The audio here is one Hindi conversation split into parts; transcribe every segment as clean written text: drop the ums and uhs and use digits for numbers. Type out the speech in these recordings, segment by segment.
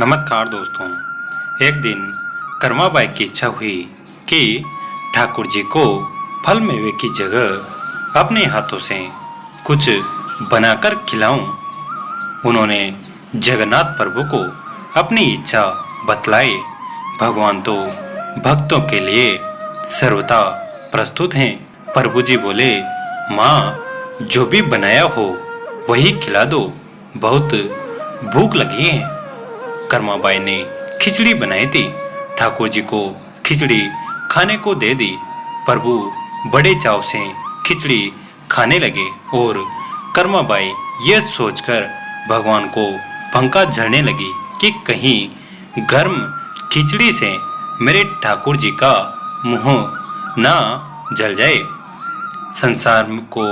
नमस्कार दोस्तों। एक दिन कर्माबाई की इच्छा हुई कि ठाकुर जी को फल मेवे की जगह अपने हाथों से कुछ बनाकर खिलाऊं। उन्होंने जगन्नाथ प्रभु को अपनी इच्छा बतलाई। भगवान तो भक्तों के लिए सर्वथा प्रस्तुत हैं। प्रभु जी बोले, माँ, जो भी बनाया हो वही खिला दो, बहुत भूख लगी है। कर्माबाई ने खिचड़ी बनाई थी। ठाकुर जी को खिचड़ी खाने को दे दी। प्रभु बड़े चाव से खिचड़ी खाने लगे और कर्माबाई यह सोचकर भगवान को पंखा झलने लगी कि कहीं गर्म खिचड़ी से मेरे ठाकुर जी का मुंह ना जल जाए। संसार को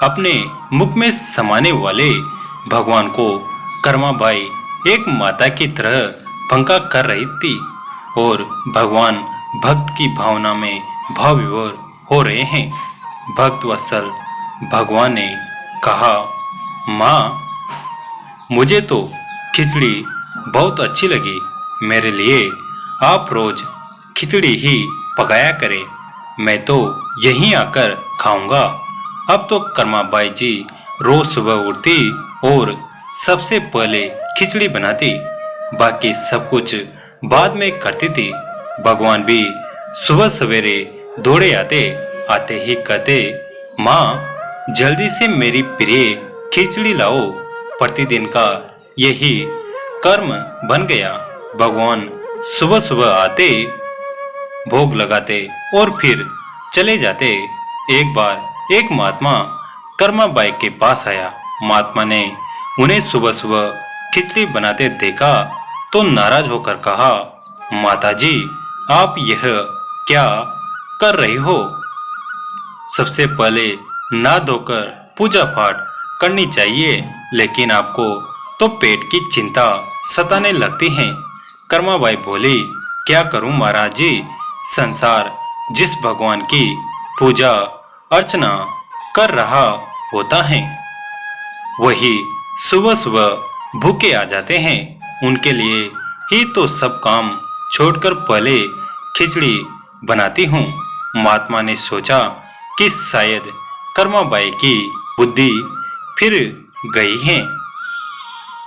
अपने मुख में समाने वाले भगवान को कर्माबाई एक माता की तरह पंखा कर रही थी और भगवान भक्त की भावना में भाव विभोर हो रहे हैं। भक्त वत्सल भगवान ने कहा, माँ, मुझे तो खिचड़ी बहुत अच्छी लगी। मेरे लिए आप रोज खिचड़ी ही पकाया करें, मैं तो यहीं आकर खाऊंगा। अब तो कर्माबाई जी रोज सुबह उठती और सबसे पहले खिचड़ी बनाती, बाकी सब कुछ बाद में करती थी। भगवान भी सुबह सवेरे दौड़े आते ही कहते, माँ, जल्दी से मेरी प्रिय खिचड़ी लाओ। प्रतिदिन का यही कर्म बन गया। भगवान सुबह सुबह आते, भोग लगाते और फिर चले जाते। एक बार एक महात्मा कर्माबाई के पास आया। महात्मा ने उन्हें सुबह सुबह खिचड़ी बनाते देखा तो नाराज होकर कहा, माताजी, आप यह क्या कर रही हो? सबसे पहले नहा धोकर पूजा पाठ करनी चाहिए, लेकिन आपको तो पेट की चिंता सताने लगती है। कर्माबाई बोली, क्या करूं महाराज जी, संसार जिस भगवान की पूजा अर्चना कर रहा होता है वही सुबह सुबह भूखे आ जाते हैं। उनके लिए ही तो सब काम छोड़कर पहले खिचड़ी बनाती हूँ। महात्मा ने सोचा कि शायद कर्माबाई की बुद्धि फिर गई है।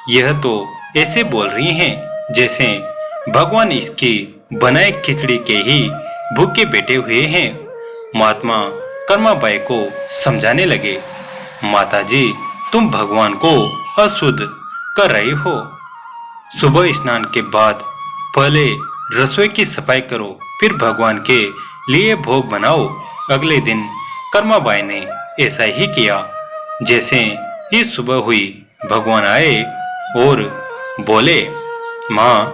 यह तो ऐसे बोल रही हैं जैसे भगवान इसकी बनाए खिचड़ी के ही भूखे बैठे हुए हैं। महात्मा कर्माबाई को समझाने लगे, माताजी, तुम भगवान को अशुद्ध कर रही हो। सुबह स्नान के बाद पहले रसोई की सफाई करो, फिर भगवान के लिए भोग बनाओ। अगले दिन कर्माबाई ने ऐसा ही किया। जैसे ही सुबह हुई, भगवान आए और बोले, माँ,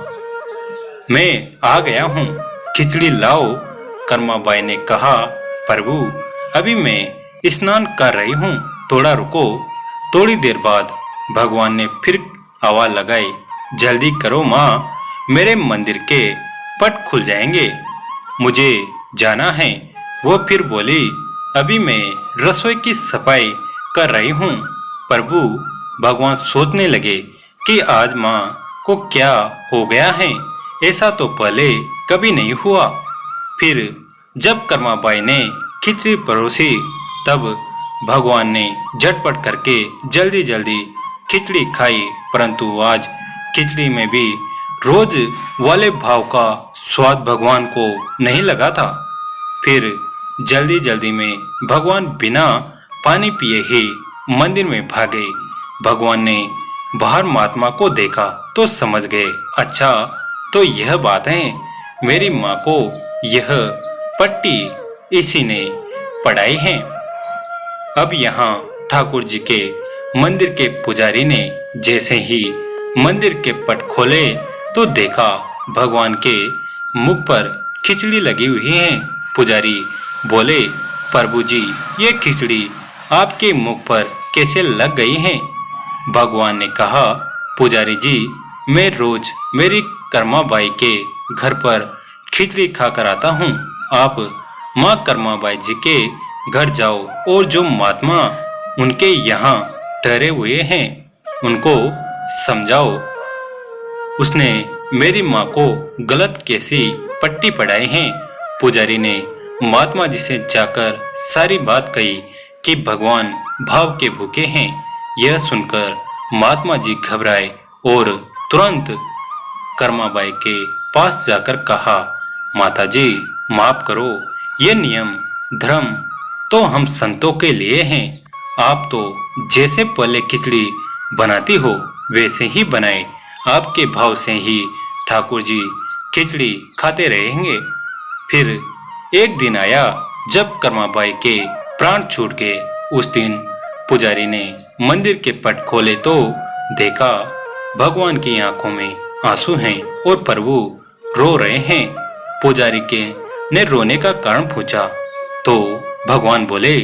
मैं आ गया हूँ, खिचड़ी लाओ। कर्माबाई ने कहा, प्रभु, अभी मैं स्नान कर रही हूँ, थोड़ा रुको। थोड़ी देर बाद भगवान ने फिर आवाज लगाई, जल्दी करो माँ, मेरे मंदिर के पट खुल जाएंगे, मुझे जाना है। वो फिर बोली, अभी मैं रसोई की सफाई कर रही हूँ। प्रभु भगवान सोचने लगे कि आज माँ को क्या हो गया है, ऐसा तो पहले कभी नहीं हुआ। फिर जब कर्माबाई ने खिचड़ी परोसी तब भगवान ने झटपट करके जल्दी जल्दी खिचड़ी खाई, परंतु आज खिचड़ी में भी रोज वाले भाव का स्वाद भगवान को नहीं लगा था। फिर जल्दी जल्दी में भगवान बिना पानी पिए ही मंदिर में भागे। भगवान ने बाहर महात्मा को देखा तो समझ गए, अच्छा तो यह बात है, मेरी माँ को यह पट्टी इसी ने पढ़ाई है। अब यहाँ ठाकुर जी के मंदिर के पुजारी ने जैसे ही मंदिर के पट खोले तो देखा भगवान के मुख पर खिचड़ी लगी हुई है। पुजारी बोले, प्रभु जी, ये खिचड़ी आपके मुख पर कैसे लग गई है? भगवान ने कहा, पुजारी जी, मैं रोज मेरी कर्माबाई के घर पर खिचड़ी खाकर आता हूँ। आप माँ कर्माबाई जी के घर जाओ और जो महात्मा उनके यहाँ ठहरे हुए हैं उनको समझाओ। उसने मेरी माँ को गलत कैसी पट्टी पढ़ाई है। पुजारी ने महात्मा जी से जाकर सारी बात कही कि भगवान भाव के भूखे हैं। यह सुनकर महात्मा जी घबराए और तुरंत कर्माबाई के पास जाकर कहा, माता जी माफ करो, ये नियम धर्म तो हम संतों के लिए हैं। आप तो जैसे पहले खिचड़ी बनाती हो वैसे ही बनाए, आपके भाव से ही ठाकुर जी खिचड़ी खाते रहेंगे। फिर एक दिन आया जब कर्माबाई के प्राण छूट गए। उस दिन पुजारी ने मंदिर के पट खोले तो देखा भगवान की आंखों में आंसू हैं और प्रभु रो रहे हैं। पुजारी के ने रोने का कारण पूछा तो भगवान बोले,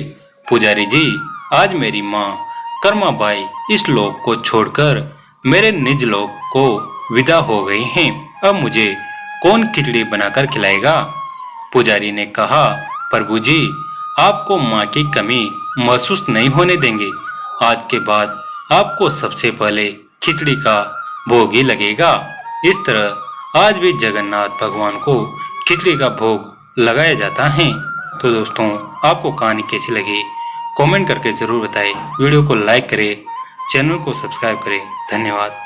पुजारी जी आज मेरी माँ कर्माबाई इस लोक को छोड़कर मेरे निज लोक को विदा हो गई हैं। अब मुझे कौन खिचड़ी बनाकर खिलाएगा? पुजारी ने कहा, प्रभु जी आपको माँ की कमी महसूस नहीं होने देंगे। आज के बाद आपको सबसे पहले खिचड़ी का भोग ही लगेगा। इस तरह आज भी जगन्नाथ भगवान को खिचड़ी का भोग लगाया जाता है। तो दोस्तों आपको कहानी कैसी लगी कमेंट करके जरूर बताएं। वीडियो को लाइक करें, चैनल को सब्सक्राइब करें। धन्यवाद।